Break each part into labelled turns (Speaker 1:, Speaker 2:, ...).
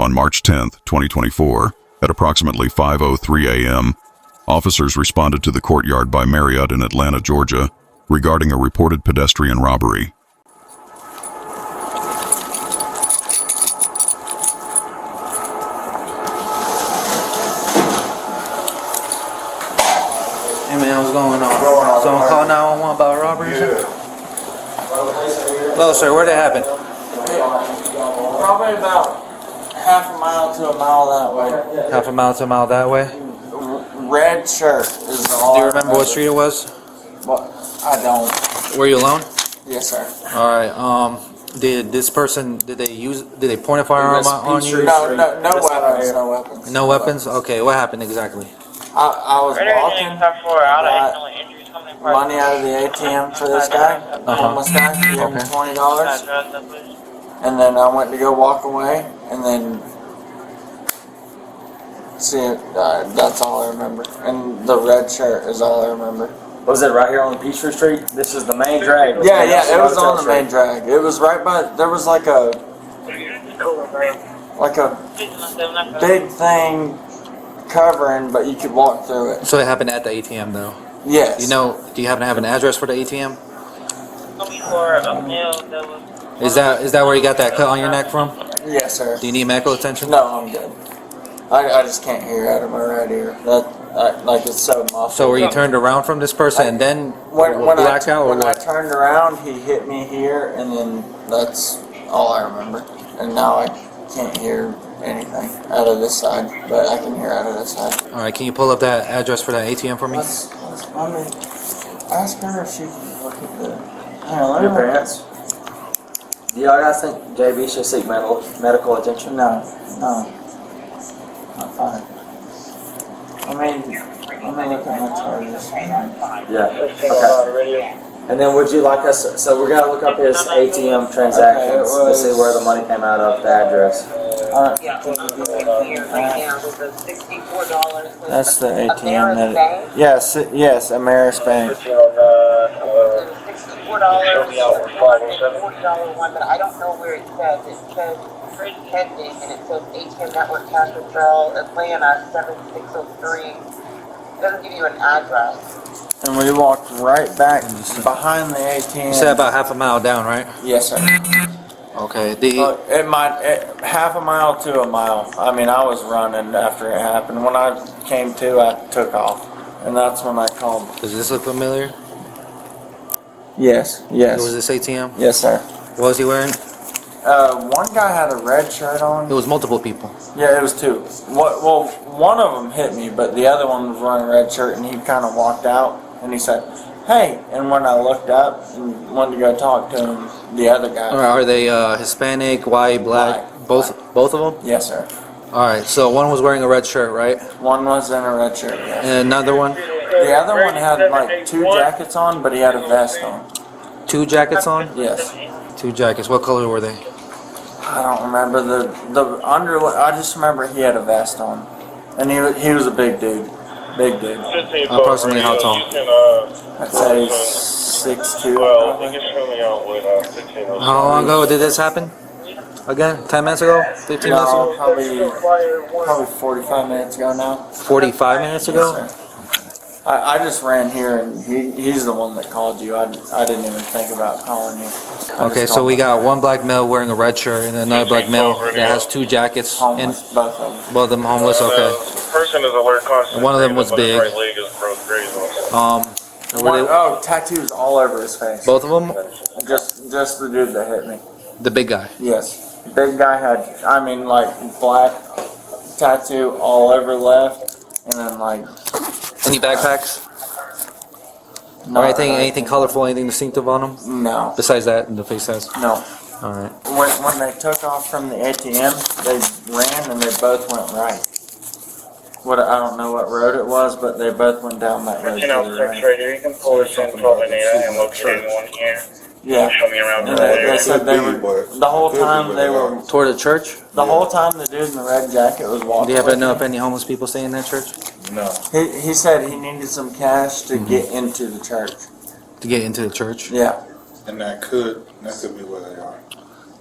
Speaker 1: On March 10, 2024, at approximately 5:03 a.m., officers responded to the Courtyard by Marriott in Atlanta, Georgia, regarding a reported pedestrian robbery.
Speaker 2: Hey man, what's going on? Someone called 911 about a robbery or something? Hello sir, where'd it happen?
Speaker 3: Probably about half a mile to a mile that way.
Speaker 2: Half a mile to a mile that way?
Speaker 3: Red shirt is all.
Speaker 2: Do you remember what street it was?
Speaker 3: What? I don't.
Speaker 2: Were you alone?
Speaker 3: Yes, sir.
Speaker 2: Alright, did they point a firearm on you?
Speaker 3: No weapons, no weapons.
Speaker 2: No weapons? Okay, what happened exactly?
Speaker 3: I was walking, got money out of the ATM for this guy, homeless guy, gave him $20, and then I went to go walk away, and then that's all I remember. And the red shirt is all I remember.
Speaker 4: Was it right here on Peachtree Street? This is the main drag.
Speaker 3: Yeah, it was on the main drag. It was right by, there was like a big thing covering, but you could walk through it.
Speaker 2: So it happened at the ATM though?
Speaker 3: Yes.
Speaker 2: Do you happen to have an address for the ATM? Is that where you got that cut on your neck from?
Speaker 3: Yes, sir.
Speaker 2: Do you need medical attention?
Speaker 3: No, I'm good. I just can't hear out of my right ear. Like it's so muffled.
Speaker 2: So were you turned around from this person and then
Speaker 3: when
Speaker 2: blacked out, or
Speaker 3: when I
Speaker 2: what?
Speaker 3: turned around, he hit me here, and then that's all I remember. And now I can't hear anything out of this side, but I can hear out of this side.
Speaker 2: All right, can you pull up that address for that ATM for me?
Speaker 3: Ask her if she can look at the.
Speaker 4: Your parents? Do y'all guys think JB should seek medical attention?
Speaker 3: No, not fine. Let me look at my charges.
Speaker 4: Yeah. Okay. And then would you like us? So we're gonna look up his ATM transactions to see where the money came out of, the address.
Speaker 3: That's the ATM that. Yes, Ameris Bank.
Speaker 5: $40 one, but I don't know where it says. It says pending, and it says ATM Network Cash Withdrawal, Atlanta 7603. It doesn't give you an address.
Speaker 3: And we walked right back behind the ATM.
Speaker 2: You said about half a mile down, right?
Speaker 3: Yes, sir.
Speaker 2: Okay.
Speaker 3: Half a mile to a mile. I mean, I was running after it happened. When I came to, I took off, and that's when I called.
Speaker 2: Does this look familiar?
Speaker 3: Yes.
Speaker 2: Was this ATM?
Speaker 3: Yes, sir.
Speaker 2: What was he wearing?
Speaker 3: One guy had a red shirt on.
Speaker 2: It was multiple people.
Speaker 3: Yeah, it was two. Well, one of them hit me, but the other one was wearing a red shirt, and he kind of walked out, and he said, "Hey," and when I looked up and wanted to go talk to him, the other guy.
Speaker 2: All right, are they Hispanic, white, black? Both of them?
Speaker 3: Yes, sir.
Speaker 2: All right, so one was wearing a red shirt, right?
Speaker 3: One was in a red shirt, yes.
Speaker 2: And another one?
Speaker 3: The other one had like two jackets on, but he had a vest on.
Speaker 2: 2 jackets on?
Speaker 3: Yes.
Speaker 2: 2 jackets. What color were they?
Speaker 3: I don't remember the under. I just remember he had a vest on, and he was a big dude.
Speaker 2: Approximately how tall?
Speaker 3: I'd say 6'2".
Speaker 2: How long ago did this happen? Again, 10 minutes ago? 15 minutes
Speaker 3: No,
Speaker 2: ago?
Speaker 3: probably 45 minutes ago now.
Speaker 2: 45 minutes ago?
Speaker 3: Yes, sir. I just ran here, and he's the one that called you. I didn't even think about calling you.
Speaker 2: Okay, so we got one black male wearing a red shirt and another black male that has 2 jackets.
Speaker 3: Homeless,
Speaker 2: And
Speaker 3: both of them.
Speaker 2: both of them homeless, okay.
Speaker 6: Person is alert constantly.
Speaker 2: And one of them was big.
Speaker 6: Right leg is broke crazy.
Speaker 3: Tattoos all over his face.
Speaker 2: Both of them?
Speaker 3: Just the dude that hit me.
Speaker 2: The big guy.
Speaker 3: Yes. Big guy had, black tattoo all over left, and then
Speaker 2: Any backpacks? Or anything colorful, anything distinctive on them?
Speaker 3: No.
Speaker 2: Besides that, the face has?
Speaker 3: No.
Speaker 2: Alright.
Speaker 3: When they took off from the ATM, they ran and they both went right. I don't know what road it was, but they both went down that road.
Speaker 6: 1506 right here. You can pull this in 12 and 8. I am located one here.
Speaker 3: Yeah.
Speaker 6: Show me around
Speaker 3: And
Speaker 6: the
Speaker 3: they said they were, the whole time they were,
Speaker 2: Toward the church?
Speaker 3: the whole time the dude in the red jacket was walking.
Speaker 2: Do you happen to know if any homeless people stay in that church?
Speaker 6: No.
Speaker 3: He said he needed some cash to get into the church.
Speaker 2: To get into the church?
Speaker 3: Yeah.
Speaker 7: And that could be where they are.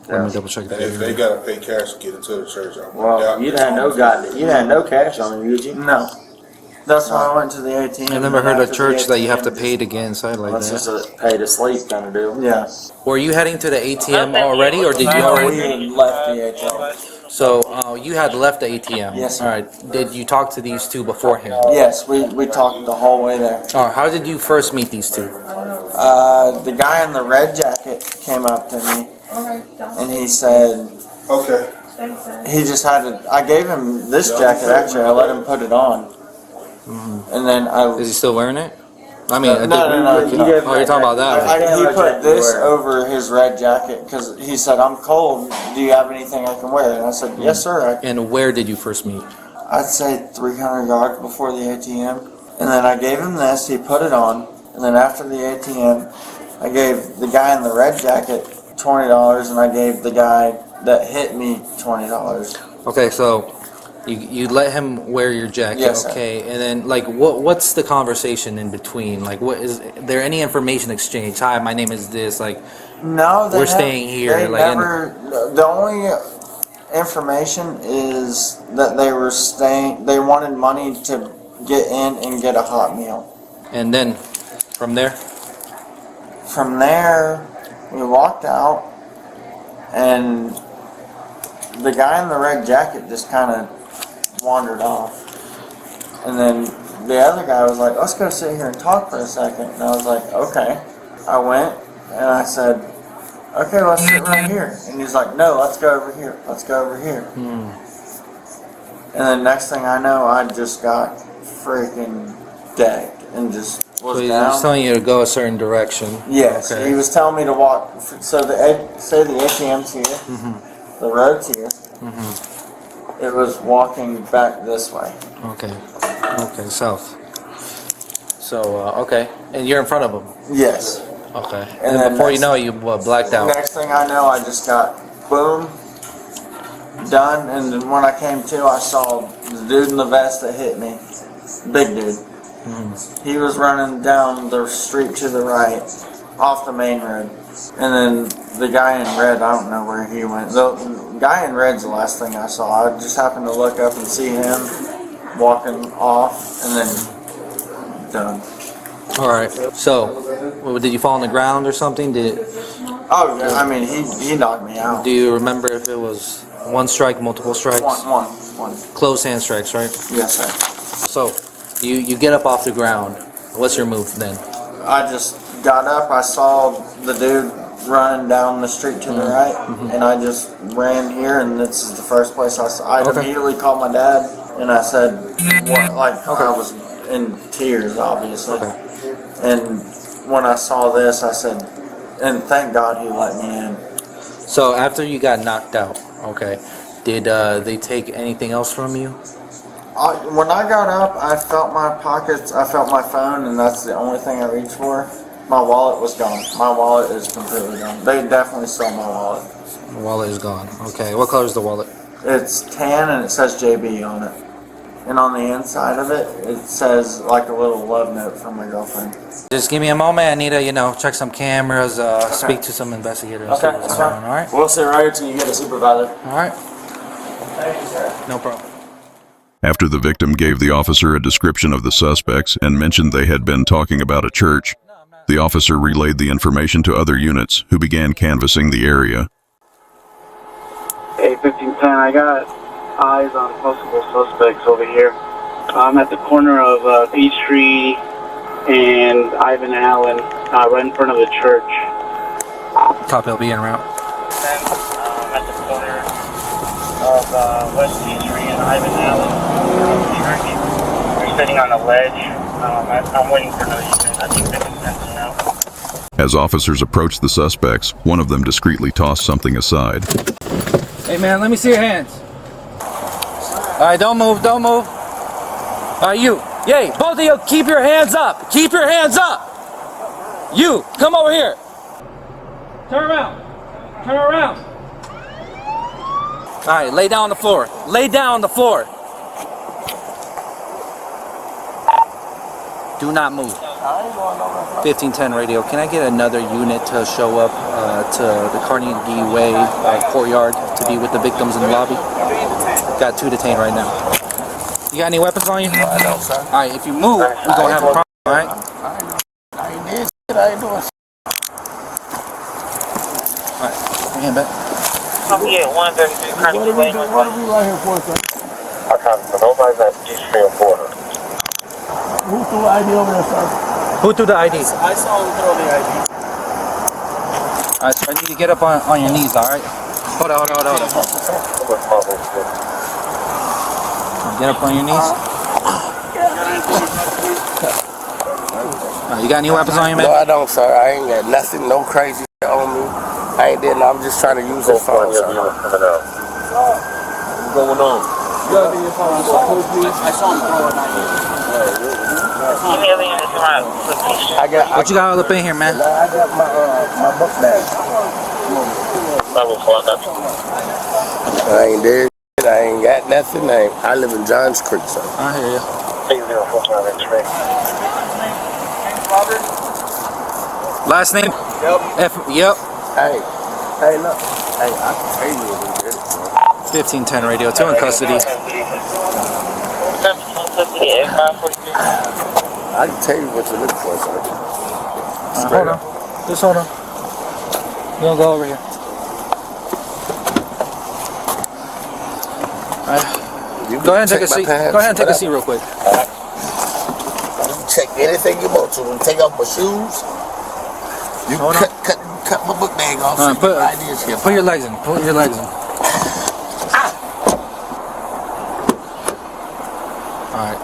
Speaker 2: Let me double check
Speaker 7: And
Speaker 2: that.
Speaker 7: if they gotta pay cash to get into the church, I
Speaker 4: Well, you had no cash on you, did you?
Speaker 3: No. That's why I went to the ATM.
Speaker 2: I never heard of
Speaker 3: After the
Speaker 2: church that you have to
Speaker 3: ATM,
Speaker 2: pay to get inside like
Speaker 4: That's
Speaker 2: that.
Speaker 4: just a pay to sleep kind of deal.
Speaker 3: Yeah.
Speaker 2: Were you heading to the ATM already, or did you
Speaker 3: No,
Speaker 2: already?
Speaker 3: we had left the ATM.
Speaker 2: So you had left the ATM.
Speaker 3: Yes, sir.
Speaker 2: All right. Did you talk to these two beforehand?
Speaker 3: Yes, we talked the whole way there.
Speaker 2: How did you first meet these two?
Speaker 3: The guy in the red jacket came up to me and he said,
Speaker 7: Okay.
Speaker 3: he just had to, I gave him this jacket actually, I let him put it on. And then
Speaker 2: Is he still wearing it? I mean,
Speaker 3: No.
Speaker 2: you're talking about that one.
Speaker 3: He put this over his red jacket because he said, I'm cold, do you have anything I can wear? And I said, yes sir.
Speaker 2: And where did you first meet?
Speaker 3: I'd say 300 yards before the ATM. And then I gave him this, he put it on. And then after the ATM, I gave the guy in the red jacket $20 and I gave the guy that hit me $20.
Speaker 2: Okay, so you let him wear your jacket,
Speaker 3: Yes, sir.
Speaker 2: okay, and then like what's the conversation in between? Like, what is there any information exchange? Hi, my name is this. Like,
Speaker 3: No,
Speaker 2: We're staying here,
Speaker 3: They
Speaker 2: like,
Speaker 3: never. The only information is that they were staying. They wanted money to get in and get a hot meal.
Speaker 2: and then from there,
Speaker 3: From there, we walked out, and the guy in the red jacket just kind of wandered off. And then the other guy was like, let's go sit here and talk for a second. And I was like, okay. I went and I said, okay, let's sit right here. And he's like, no, let's go over here. Let's go over here. And then next thing I know, I just got freaking decked and just was
Speaker 2: so he's
Speaker 3: down.
Speaker 2: telling you to go a certain direction.
Speaker 3: Yes,
Speaker 2: Okay.
Speaker 3: he was telling me to walk. So say the ATM's here, the road's here. It was walking back this way.
Speaker 2: Okay. Okay, south. So okay, and you're in front of him.
Speaker 3: Yes.
Speaker 2: Okay.
Speaker 3: And
Speaker 2: And
Speaker 3: then
Speaker 2: before you
Speaker 3: next-
Speaker 2: know it, you blacked out.
Speaker 3: Next thing I know, I just got boom, done. And then when I came to, I saw the dude in the vest that hit me. Big dude. He was running down the street to the right, off the main road. And then the guy in red, I don't know where he went. The guy in red's the last thing I saw. I just happened to look up and see him walking off, and then done.
Speaker 2: All right. So, did you fall on the ground or something?
Speaker 3: Oh, yeah, I mean, he knocked me out.
Speaker 2: Do you remember if it was one strike, multiple strikes?
Speaker 3: One.
Speaker 2: Close hand strikes, right?
Speaker 3: Yes, sir.
Speaker 2: So, you get up off the ground. What's your move then?
Speaker 3: I just got up, I saw the dude running down the street to the right, and I just ran here, and this is the first place I saw. I
Speaker 2: Okay.
Speaker 3: immediately called my dad, and I said, what, like, I was in tears, obviously.
Speaker 2: Okay.
Speaker 3: And when I saw this, I said, and thank God he let me in.
Speaker 2: So, after you got knocked out, okay, did they take anything else from you?
Speaker 3: When I got up, I felt my pockets, I felt my phone, and that's the only thing I reached for. My wallet was gone. My wallet is completely gone. They definitely stole my wallet.
Speaker 2: The wallet is gone. Okay, what color is the wallet?
Speaker 3: It's tan and it says JB on it. And on the inside of it, it says like a little love note from my girlfriend.
Speaker 2: Just give me a moment. I need to, check some cameras, speak to some investigators.
Speaker 4: Okay,
Speaker 2: see what's
Speaker 4: that's
Speaker 2: going
Speaker 4: fine.
Speaker 2: on, all right?
Speaker 4: We'll sit right here till you get a supervisor.
Speaker 2: All right.
Speaker 3: Thank you, sir.
Speaker 2: No problem.
Speaker 1: After the victim gave the officer a description of the suspects and mentioned they had been talking about a church, the officer relayed the information to other units who began canvassing the area.
Speaker 6: Hey, 1510, I got eyes on possible suspects over here. I'm at the corner of Peachtree and Ivan Allen, right in front of the church.
Speaker 2: Copy, I'll be en route.
Speaker 6: I'm at the corner of West Peachtree and Ivan Allen. They're sitting on a ledge. I'm waiting for another unit. I think they can send them out.
Speaker 1: As officers approached the suspects, one of them discreetly tossed something aside.
Speaker 2: Hey, man, let me see your hands. All right, don't move, don't move. All right, you. Yay, both of you, keep your hands up. Keep your hands up. You, come over here. Turn around. Turn around. All right, lay down on the floor. Lay down on the floor. Do not move. 1510 radio. Can I get another unit to show up to the Carnegie Way Courtyard to be with the victims in the lobby? Got 2 detained right now. You got any weapons on you?
Speaker 8: I know, sir.
Speaker 2: Alright, if you move, we're gonna have a problem, alright?
Speaker 8: I ain't did shit. I ain't doing shit.
Speaker 2: Alright, hand back.
Speaker 6: Yeah, 133 Carnegie Way.
Speaker 8: What are we right here for, sir?
Speaker 6: I can't for nobody's at pedestrian border.
Speaker 8: Who threw the ID over there, sir?
Speaker 2: Who threw the ID?
Speaker 4: I saw him throw the ID.
Speaker 2: Alright, so I need you to get up on your knees, alright? Hold on. Get up on your knees. You got any weapons on you, man?
Speaker 8: No, I don't, sir. I ain't got nothing, no crazy shit on me. I ain't did nothing. I'm just trying to use this phone, sir.
Speaker 9: What's going on?
Speaker 4: I saw him throw an ID.
Speaker 2: What you got all up in here, man?
Speaker 8: I got my book bag. I ain't dead. I ain't got nothing. I live in Johns Creek, sir.
Speaker 2: I hear you. Last name? Yep.
Speaker 8: Hey, look. Hey, I can tell you when we get it, sir.
Speaker 2: 1510 radio, 2 in custody.
Speaker 8: I can tell you what to look for, sir.
Speaker 2: Hold on. Just hold on. We'll go over here. Alright. Go ahead and take a seat. Go ahead and take a seat real quick.
Speaker 8: Check anything you want to. Take off my shoes. You cut my book bag off.
Speaker 2: Put your legs in. Put your legs in. Alright.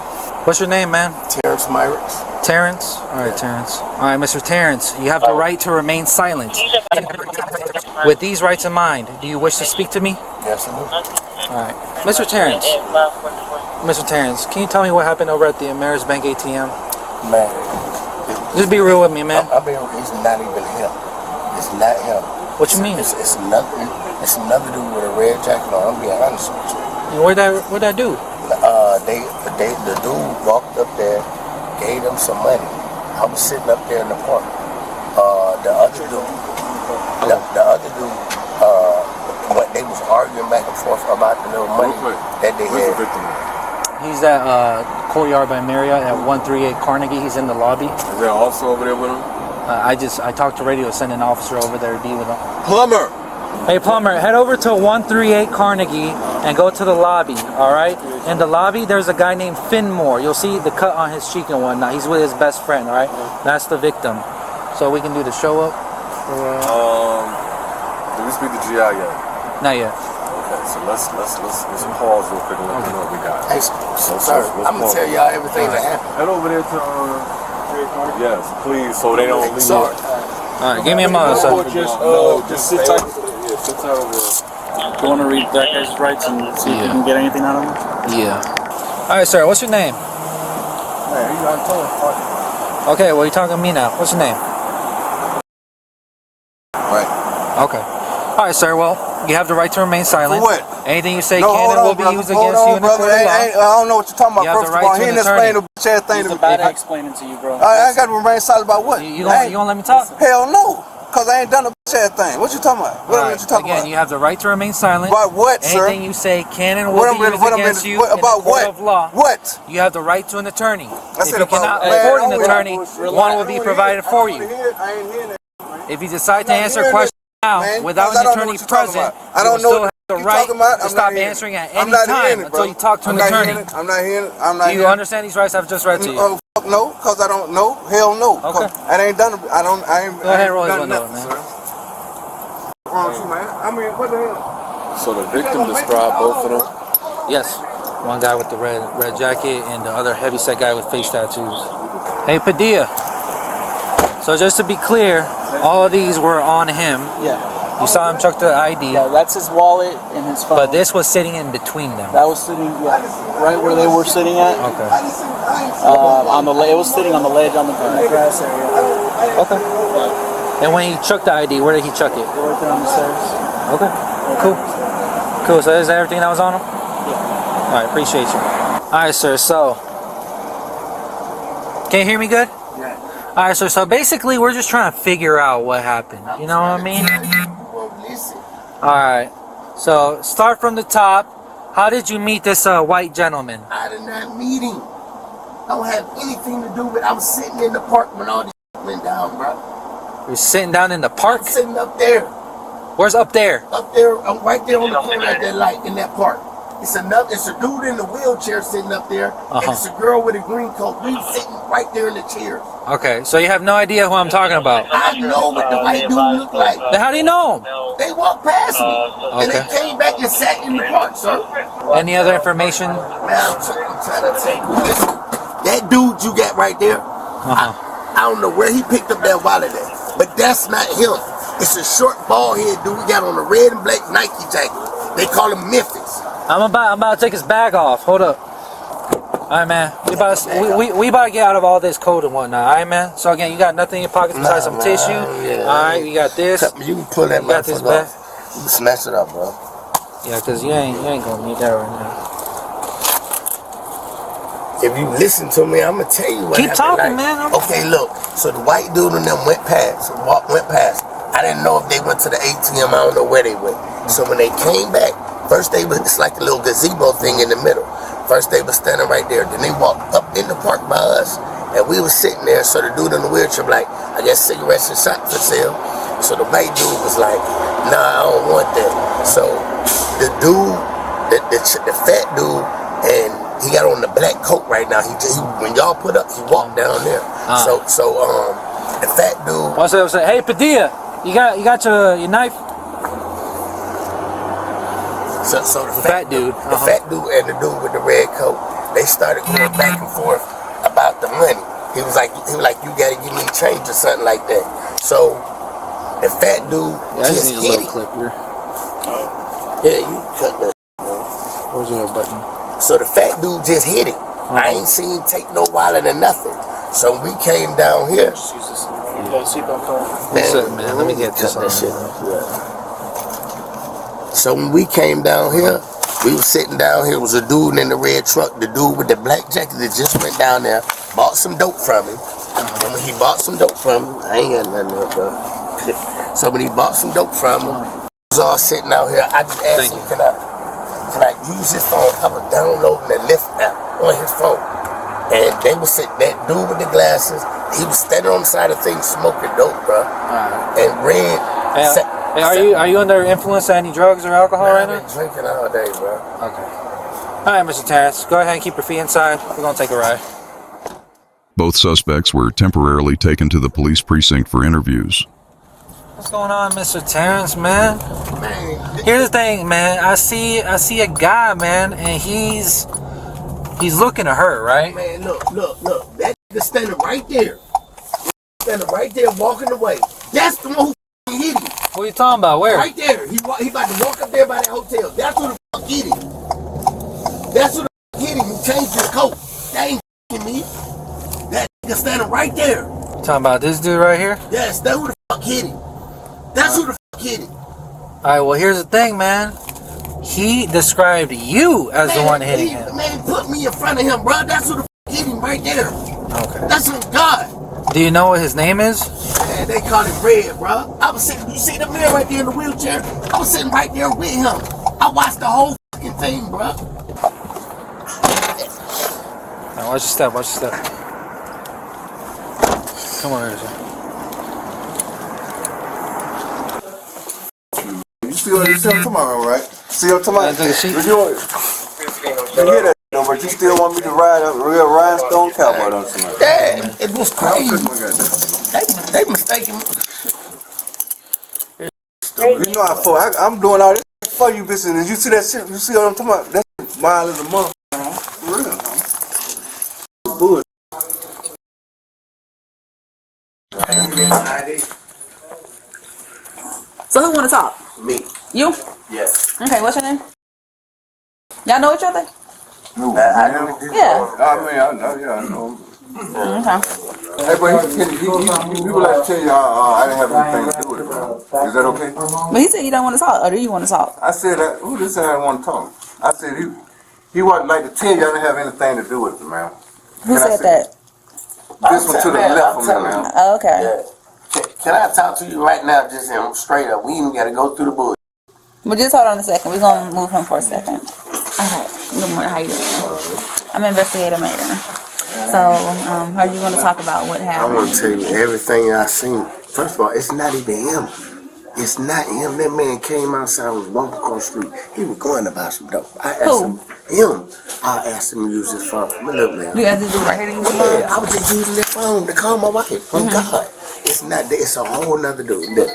Speaker 2: What's your name, man?
Speaker 8: Terrence Myrick.
Speaker 2: Terrence? Alright, Terrence. Alright, Mr. Terrence, you have the right to remain silent. With these rights in mind, do you wish to speak to me?
Speaker 8: Yes, I do.
Speaker 2: Alright. Mr. Terrence. Mr. Terrence, can you tell me what happened over at the Ameris Bank ATM?
Speaker 8: Man.
Speaker 2: Just be real with me, man.
Speaker 8: I mean, it's not even him. It's not him.
Speaker 2: What you mean?
Speaker 8: It's another dude with a red jacket on. I'm being honest with you.
Speaker 2: What'd I do?
Speaker 8: The dude walked up there, gave them some money. I was sitting up there in the park. The other dude, what they was arguing back and forth about the little money that they had.
Speaker 2: He's at Courtyard by Marriott at 138 Carnegie. He's in the lobby.
Speaker 9: Is there an officer over there with him?
Speaker 2: I talked to radio, send an officer over there to be with him.
Speaker 9: Plumber!
Speaker 2: Hey Plumber, head over to 138 Carnegie and go to the lobby, alright? In the lobby, there's a guy named Finmore. You'll see the cut on his cheek and whatnot. He's with his best friend, alright? That's the victim. So we can do the show up?
Speaker 9: Did we speak to GI yet?
Speaker 2: Not yet.
Speaker 9: Okay, so let's pause real quick and let me know what we got.
Speaker 8: Hey, sir, I'm gonna tell y'all everything that happened.
Speaker 9: Head over there to yes, please, so they don't leave.
Speaker 8: Sorry.
Speaker 2: Alright, give me a moment, sir.
Speaker 9: Just sit tight. Yeah, sit tight over there.
Speaker 4: You want to read that guy's rights and see if you can get anything out of him?
Speaker 2: Yeah. Alright, sir, what's your name?
Speaker 8: Hey, you gotta tell us.
Speaker 2: Okay, well, you're talking to me now. What's your name?
Speaker 8: Right.
Speaker 2: Okay. Alright, sir, well, you have the right to remain silent.
Speaker 8: For what?
Speaker 2: Anything you say
Speaker 8: No,
Speaker 2: can and will be used against you in the court of law.
Speaker 8: I don't know what you're talking about.
Speaker 2: You have
Speaker 8: First
Speaker 2: the
Speaker 8: of
Speaker 2: right
Speaker 8: all,
Speaker 2: to
Speaker 8: he
Speaker 2: an
Speaker 8: didn't explain the
Speaker 2: attorney.
Speaker 8: bitch ass thing to me.
Speaker 4: About to explain it to you, bro.
Speaker 8: I ain't got to remain silent about what?
Speaker 2: You gonna let me talk?
Speaker 8: Hell no. Because I ain't done a bitch ass thing. What you talking about? What you talking
Speaker 2: Again,
Speaker 8: about?
Speaker 2: you have the right to remain silent.
Speaker 8: About what, sir?
Speaker 2: Anything you say can and will be used against you in the court of law.
Speaker 8: What?
Speaker 2: You have the right to an attorney. If
Speaker 8: said
Speaker 2: you
Speaker 8: about-
Speaker 2: cannot
Speaker 8: man,
Speaker 2: afford an
Speaker 8: I don't
Speaker 2: attorney,
Speaker 8: hear-
Speaker 2: one will be provided for you.
Speaker 8: I ain't hearing that.
Speaker 2: If you decide to
Speaker 8: I'm not
Speaker 2: answer
Speaker 8: hearing
Speaker 2: questions now
Speaker 8: man,
Speaker 2: without
Speaker 8: because I
Speaker 2: an
Speaker 8: don't know
Speaker 2: attorney
Speaker 8: what you're talking
Speaker 2: present,
Speaker 8: about. I
Speaker 2: you
Speaker 8: don't
Speaker 2: will
Speaker 8: know
Speaker 2: still
Speaker 8: what
Speaker 2: have the
Speaker 8: you're
Speaker 2: right
Speaker 8: talking about.
Speaker 2: to
Speaker 8: I'm
Speaker 2: stop
Speaker 8: not hearing
Speaker 2: answering
Speaker 8: it.
Speaker 2: at
Speaker 8: I'm
Speaker 2: any
Speaker 8: not
Speaker 2: time
Speaker 8: hearing it,
Speaker 2: until
Speaker 8: bro.
Speaker 2: you talk to an
Speaker 8: I'm not
Speaker 2: attorney.
Speaker 8: hearing it. I'm not hearing it. I'm not
Speaker 2: Do
Speaker 8: hearing
Speaker 2: you
Speaker 8: it.
Speaker 2: understand these rights I've just read to you?
Speaker 8: Oh, fuck no, because I don't know. Hell no.
Speaker 2: Okay.
Speaker 8: I ain't done it. I ain't
Speaker 2: Go ahead, roll his
Speaker 8: done
Speaker 2: window,
Speaker 8: nothing,
Speaker 2: man.
Speaker 8: sir. What's wrong with you, man? I mean, what the hell?
Speaker 9: So the victim described both of them?
Speaker 2: Yes. One guy with the red jacket and the other heavyset guy with face tattoos. Hey, Padilla. So just to be clear, all of these were on him.
Speaker 4: Yeah.
Speaker 2: You saw him chuck the ID.
Speaker 4: Yeah, that's his wallet and his phone.
Speaker 2: But this was sitting in between them.
Speaker 4: That was sitting, right where they were sitting at.
Speaker 2: Okay.
Speaker 4: It was sitting on the ledge on the grass area.
Speaker 2: Okay. And when he chucked the ID, where did he chuck it?
Speaker 4: Right there on the stairs.
Speaker 2: Okay. Cool. Cool. So is that everything that was on him? Yeah. All right. Appreciate you. All right, sir. So, can you hear me good?
Speaker 8: Yeah.
Speaker 2: Alright, so basically we're just trying to figure out what happened. You know what I mean?
Speaker 8: Listen.
Speaker 2: Alright. So start from the top. How did you meet this white gentleman?
Speaker 8: I did not meet him. I don't have anything to do with it. I was sitting in the park when all this went down, bro.
Speaker 2: You're sitting down in the park?
Speaker 8: I'm sitting up there.
Speaker 2: Where's up there?
Speaker 8: Up there, I'm right there on the corner at that light in that park. It's a dude in the wheelchair sitting up there, and it's a girl with a green coat. We sitting right there in the chair.
Speaker 2: Okay, so you have no idea who I'm talking about.
Speaker 8: I know what the white dude looked like.
Speaker 2: Then how do you know him?
Speaker 8: They walked past me, and they came back and sat in the park, sir.
Speaker 2: Any other information?
Speaker 8: Man, I'm trying to tell you, listen, that dude you got right there, I don't know where he picked up that wallet at, but that's not him. It's a short bald head dude we got on a red and black Nike jacket. They call him Memphis.
Speaker 2: I'm about to take his bag off. Hold up. Alright, man. We about to get out of all this code and whatnot. Alright, man. So again, you got nothing in your pockets besides some tissue.
Speaker 8: Yeah.
Speaker 2: Alright, you got this.
Speaker 8: You can pull that motherfucker off. You can smash it up, bro.
Speaker 2: Yeah, cause you ain't gonna need that right now.
Speaker 8: If you listen to me, I'm gonna tell you what
Speaker 2: Keep
Speaker 8: happened.
Speaker 2: talking, man.
Speaker 8: Okay, look. So the white dude and them went past. I didn't know if they went to the ATM. I don't know where they went. So when they came back, first it's like a little gazebo thing in the middle. First they was standing right there. Then they walked up in the park by us, and we was sitting there. So the dude in the wheelchair like, I guess cigarettes and shots for sale. So the white dude was like, nah, I don't want that. So the dude, the fat dude, and he got on the black coat right now. When y'all put up, he walked down there. So the fat dude.
Speaker 2: What's up? Hey, Padilla, you got your knife?
Speaker 8: So the fat dude, the fat dude and the dude with the red coat, they started going back and forth about the money. He was like, you gotta give me change or something like that. So the fat dude just hit him. Yeah, you cut that.
Speaker 2: Where's your button?
Speaker 8: So the fat dude just hit him. I ain't seen him take no wallet or nothing. So we came down here.
Speaker 2: Man, let me get this on.
Speaker 8: So when we came down here, we was sitting down here. Was a dude in the red truck. The dude with the black jacket that just went down there, bought some dope from him. And when he bought some dope from him, I ain't got nothing else, bro. So when he bought some dope from him, we was all sitting out here. I just asked him, can I use his phone? I was downloading the Lyft app on his phone. And they was sitting, that dude with the glasses, he was standing on the side of things smoking dope, bro. And red.
Speaker 2: Hey, are you under influence of any drugs or alcohol right now?
Speaker 8: I've been drinking all day, bro.
Speaker 2: Okay. All right, Mr. Terrence, go ahead and keep your feet inside. We're gonna take a ride.
Speaker 1: Both suspects were temporarily taken to the police precinct for interviews.
Speaker 2: What's going on, Mr. Terrence, man? Here's the thing, man. I see a guy, man, and he's looking at her, right?
Speaker 8: Man, look. That nigga standing right there. Standing right there, walking away. That's the one who hit him.
Speaker 2: What are you talking about? Where?
Speaker 8: Right there. He about to walk up there by that hotel. That's who the fuck hit him. That's who the fuck hit him. He changed his coat. That ain't f***ing me. That nigga standing right there.
Speaker 2: Talking about this dude right here?
Speaker 8: Yes, that's who the fuck hit him. That's who the fuck hit him.
Speaker 2: Alright, well here's the thing, man. He described you as the one hitting him.
Speaker 8: Man, put me in front of him, bro. That's who the fuck hit him right there.
Speaker 2: Okay.
Speaker 8: That's on God.
Speaker 2: Do you know what his name is?
Speaker 8: Man, they call it Red, bro. I was sitting, you see the man right there in the wheelchair? I was sitting right there with him. I watched the whole fucking thing, bro.
Speaker 2: Now watch your step, Come on, here,
Speaker 7: You still tomorrow, right? Still tomorrow. You hear that, but you still want me to ride a real rhinestone cowboy on tonight?
Speaker 8: Yeah, it was crazy. They mistaken me.
Speaker 7: You know how far I'm doing all this for you, bitch. And you see that shit? You see what I'm talking about? That's mile as a month. For real. Bullshit.
Speaker 10: So who want to talk?
Speaker 8: Me.
Speaker 10: You?
Speaker 8: Yes.
Speaker 10: Okay, what's your name? Y'all know each other?
Speaker 7: I know.
Speaker 10: Yeah.
Speaker 7: I know.
Speaker 10: Okay.
Speaker 7: Hey, but he would like to tell you I didn't have anything to do with it, man. Is that okay?
Speaker 10: But he said you don't want to talk, or do you want to talk?
Speaker 7: I said, who just said I want to talk? I said, he would like to tell you I didn't have anything to do with it, man.
Speaker 10: Who said that?
Speaker 7: This one to the left of me now.
Speaker 10: Oh, okay.
Speaker 8: Yeah. Can I talk to you right now, just straight up? We even got to go through the bush.
Speaker 10: But just hold on a second. We're gonna move him for a second. Okay. Good morning. How you doing? I'm Investigator Mater. So, are you gonna talk about what
Speaker 8: I
Speaker 10: happened?
Speaker 8: want to tell you everything I seen. First of all, it's not even him. It's not him. That man came outside, was walking across the street. He was going to buy some dope. I asked him. I asked him to use his phone. Look, man.
Speaker 10: You guys just do right here to use your phone?
Speaker 8: Yeah, I was just using that phone to call my wife. Oh God, it's not. It's a whole nother dude. Look,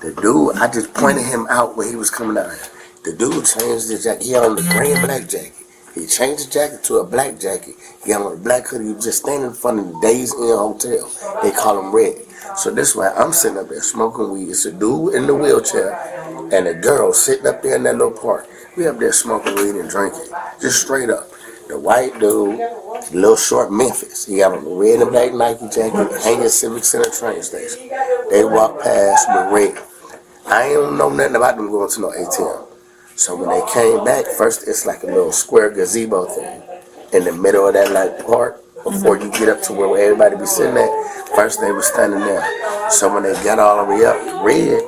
Speaker 8: the dude. I just pointed him out when he was coming out here. The dude changed his jacket. He had on the gray and black jacket. He changed the jacket to a black jacket. He had on a black hoodie. He was just standing in front of the Days Inn Hotel. They call him Red. So this way, I'm sitting up there smoking weed. It's a dude in the wheelchair and a girl sitting up there in that little park. We up there smoking weed and drinking, just straight up. The white dude, little short Memphis. He got on the red and black Nike jacket, hanging Civic Center train station. They walked past with Red. I ain't don't know nothing about them going to no ATM. So when they came back, first it's like a little square gazebo thing in the middle of that like park. Before you get up to where everybody be sitting at, first they were standing there. So when they got all the way up, Red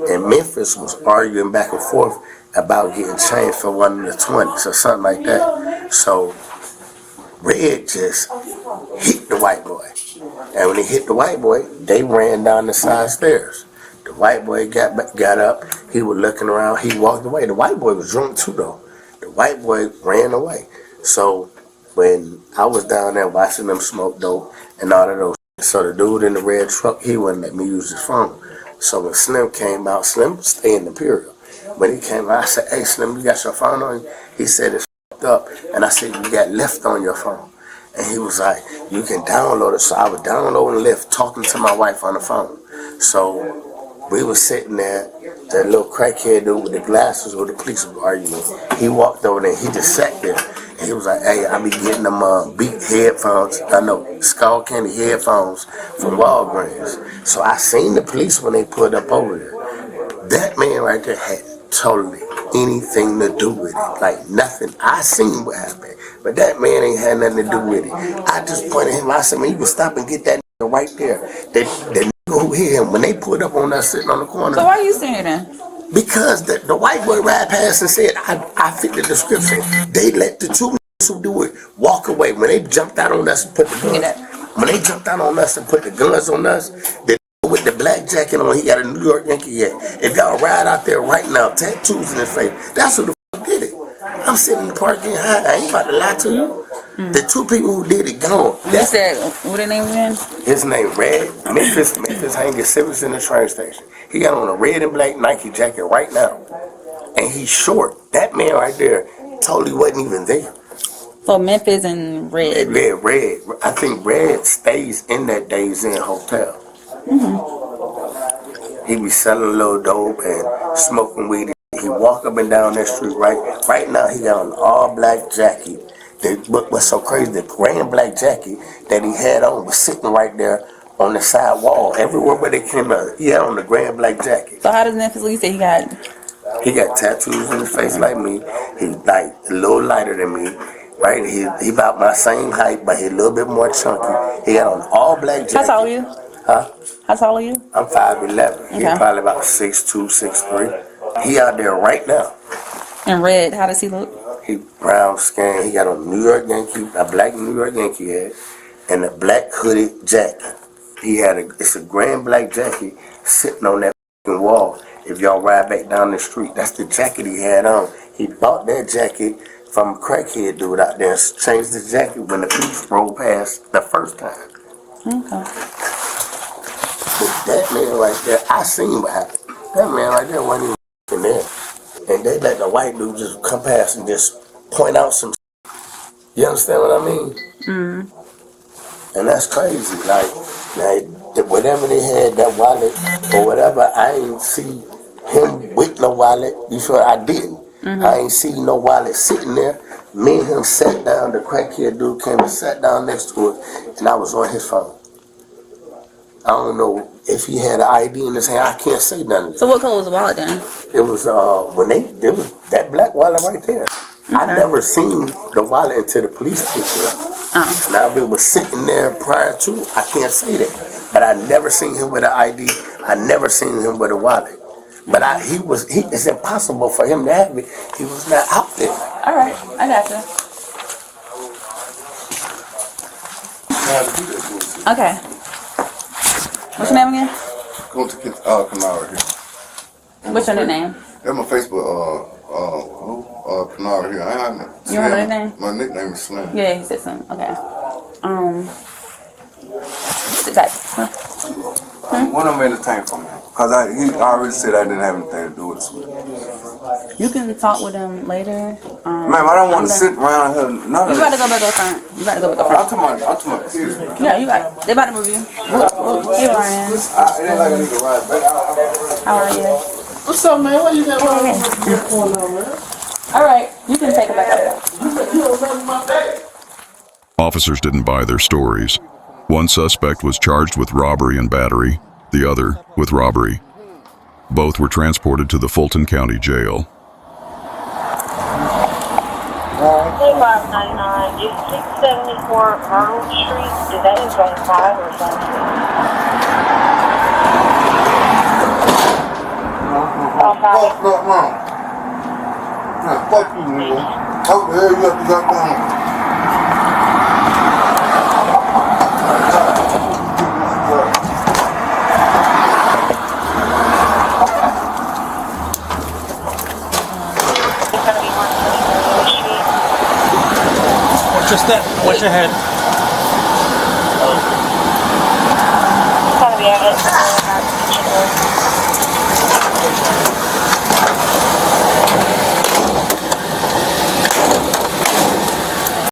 Speaker 8: and Memphis was arguing back and forth about getting changed for one of the 20s or something like that. So Red just hit the white boy. And when he hit the white boy, they ran down the side stairs. The white boy got up, he was looking around, he walked away. The white boy was drunk too though. The white boy ran away. So when I was down there watching them smoke dope and all of those, so the dude in the red truck, he wouldn't let me use his phone. So when Slim came out, Slim stayed in the Imperial. When he came out, I said, hey Slim, you got your phone on you? He said it's f***ed up. And I said, you got Lyft on your phone. And he was like, you can download it. So I was downloading Lyft, talking to my wife on the phone. So we was sitting there, that little crackhead dude with the glasses with the police was arguing. He walked over there, he just sat there. He was like, hey, I be getting them beat headphones, Skull Candy headphones from Walgreens. So I seen the police when they pulled up over there. That man right there had totally anything to do with it. Like nothing. I seen what happened. But that man ain't had nothing to do with it. I just pointed him, I said, man, you can stop and get that nigga right there. The nigga who hit him, when they pulled up on us sitting on the corner.
Speaker 10: So why are you saying that?
Speaker 8: Because the white boy ride past and said, I fit the description. They let the two niggas who do it walk away. When they jumped out on us and put the guns, on us, the nigga with the black jacket on, he got a New York Yankee hat. If y'all ride out there right now, tattoos in his face, that's who the fuck did it. I'm sitting in the park getting high. I ain't about to lie to you. The two people who did it gone.
Speaker 10: You said, what their name again?
Speaker 8: His name Red. Memphis hanging Civics in the train station. He got on a red and black Nike jacket right now. And he's short. That man right there totally wasn't even there.
Speaker 10: So Memphis and Red.
Speaker 8: Red. I think Red stays in that Days Inn Hotel. He be selling a little dope and smoking weed. He walk up and down that street right now. He got on an all black jacket. What's so crazy, the gray and black jacket that he had on was sitting right there on the side wall. Everywhere where they came out, he had on the gray and black jacket.
Speaker 10: So how does Memphis Lee say he got?
Speaker 8: He got tattoos in his face like me. He's like a little lighter than me. Right? He about my same height, but he a little bit more chunky. He got on all black jacket.
Speaker 10: How tall are you?
Speaker 8: Huh?
Speaker 10: How tall are you?
Speaker 8: I'm 5'11".
Speaker 10: Okay.
Speaker 8: He's probably about 6'2", 6'3". He out there right now.
Speaker 10: And Red, how does he look?
Speaker 8: He brown skin. He got a New York Yankee, a black New York Yankee hat, and a black hooded jacket. It's a gray and black jacket sitting on that wall. If y'all ride back down the street, that's the jacket he had on. He bought that jacket from a crackhead dude out there. Changed the jacket when the police rolled past the first time.
Speaker 10: Okay.
Speaker 8: But that man right there, I seen what happened. That man right there wasn't even there. And they let the white dude just come past and just point out some shit. You understand what I mean? And that's crazy. Like whatever they had, that wallet or whatever, I ain't see him with no wallet. You sure I didn't? I ain't see no wallet sitting there. Me and him sat down. The crackhead dude came and sat down next to it, and I was on his phone. I don't know if he had an ID in his hand. I can't say nothing.
Speaker 10: So what color was the wallet then?
Speaker 8: It was it was that black wallet right there. I never seen the wallet until the police picked it up. Now, if it was sitting there prior to, I can't say that. But I never seen him with an ID. I never seen him with a wallet. But it's impossible for him to have it. He was not out there.
Speaker 10: All right, I got you. Okay. What's your name again?
Speaker 7: Go to Canard here.
Speaker 10: What's your nickname?
Speaker 7: That's my Facebook, Canard here.
Speaker 10: You have a nickname?
Speaker 7: My nickname is Slim.
Speaker 10: Yeah, he said something. Okay. Sit back.
Speaker 7: One of them entertained for me. Because he already said I didn't have anything to do with it.
Speaker 10: You can talk with him later.
Speaker 7: Ma'am, I don't want to sit around here.
Speaker 10: You got to go back up front. You got to go back up front.
Speaker 7: I'm talking about kids.
Speaker 10: Yeah, you got it. They about to move you. Hey, Ryan.
Speaker 7: It ain't like I need to ride back.
Speaker 10: How are you?
Speaker 4: What's up, man? What you got going on, man?
Speaker 10: All right, you can take it back up.
Speaker 1: Officers didn't buy their stories. One suspect was charged with robbery and battery, the other with robbery. Both were transported to the Fulton County Jail.
Speaker 5: Hey, 599, is 674 Arnold Street, is that in Zone 5 or Zone 6?
Speaker 7: Fuck you, nigga. How the hell you got to got down?
Speaker 5: It's going to be 123 Street.
Speaker 6: What's your step? What's your head?